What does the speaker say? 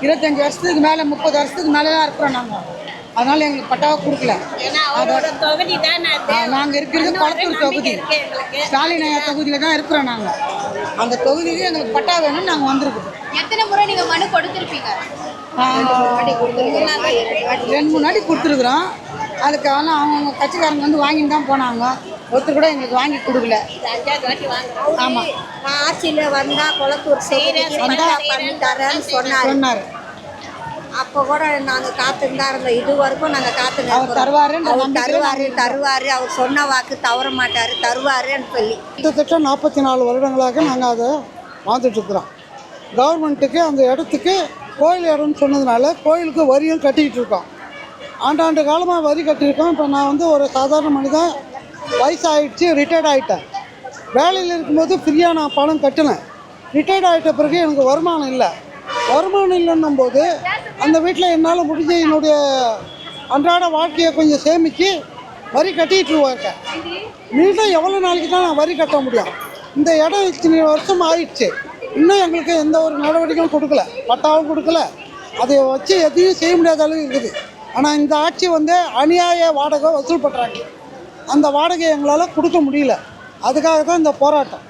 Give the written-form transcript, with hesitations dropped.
25 வருஷத்துக்கு மேலே 30 வருஷத்துக்கு மேலே தான் இருக்கிறோம் நாங்கள். அதனால் எங்களுக்கு பட்டாவை கொடுக்கல. நாங்கள் இருக்கிறது கொளத்தூர் தொகுதி, ஸ்டாலின் ஐயா தொகுதியில் தான் இருக்கிறோம். நாங்கள் அந்த தொகுதியிலே எங்களுக்கு பட்டா வேணும்னு நாங்கள் வந்திருக்கோம். எத்தனை முறை நீங்கள் மனு கொடுத்துருப்பீங்க? 2-3 வாட்டி கொடுத்துருக்குறோம். அதுக்கு ஆனால் அவங்க கட்சிக்காரங்க வந்து வாங்கிட்டு தான் போனாங்க. ஒருத்தர் கூட எங்களுக்கு வாங்கி கொடுக்கல. ஆமாம், ஆட்சியில் வந்தால் கொளத்தூர் பண்ணி தரேன்னு சொன்னார். அப்போ கூட நாங்கள் காத்துன்னு தான் இருந்தோம். இது வரைக்கும் நாங்கள் காத்துன்னு அவர் தருவார். அவர் சொன்ன வாக்கு தவற மாட்டார், தருவாருன்னு சொல்லி கிட்டத்தட்ட 44 வருடங்களாக நாங்கள் அதை வாழ்ந்துட்டுருக்குறோம். கவர்மெண்ட்டுக்கு அந்த இடத்துக்கு கோயில் இடம்னு சொன்னதுனால கோயிலுக்கு வரியும் கட்டிக்கிட்டு இருக்கோம். ஆண்டாண்டு காலமாக வரி கட்டியிருக்கோம். இப்போ நான் வந்து ஒரு சாதாரண மனிதன், வயசாகிடுச்சு, ரிட்டையர்ட் ஆகிட்டேன். வேலையில் இருக்கும்போது ஃப்ரீயாக நான் பணம் கட்டினேன். ரிட்டையர்ட் ஆகிட்ட பிறகு எனக்கு வருமானம் இல்லை. வருமானம் இல்லைன்னும் போது அந்த வீட்டில் என்னால் முடிஞ்ச என்னுடைய அன்றாட வாழ்க்கையை கொஞ்சம் சேமித்து வரி கட்டிகிட்டு இருக்கேன். மீண்டும் எவ்வளோ நாளைக்கு தான் நான் வரி கட்ட முடியும்? இந்த இடம் இத்தனை வருஷம் ஆயிடுச்சு, இன்னும் எங்களுக்கு எந்த ஒரு நடவடிக்கையும் கொடுக்கல, பட்டாவும் கொடுக்கல. அதை வச்சு எதையும் செய்ய முடியாத அளவு இருக்குது. ஆனால் இந்த ஆட்சி வந்து அநியாய வாடகை வசூல் பண்ணுறாங்க. அந்த வாடகை எங்களால் கொடுக்க முடியல. அதுக்காக தான் இந்த போராட்டம்.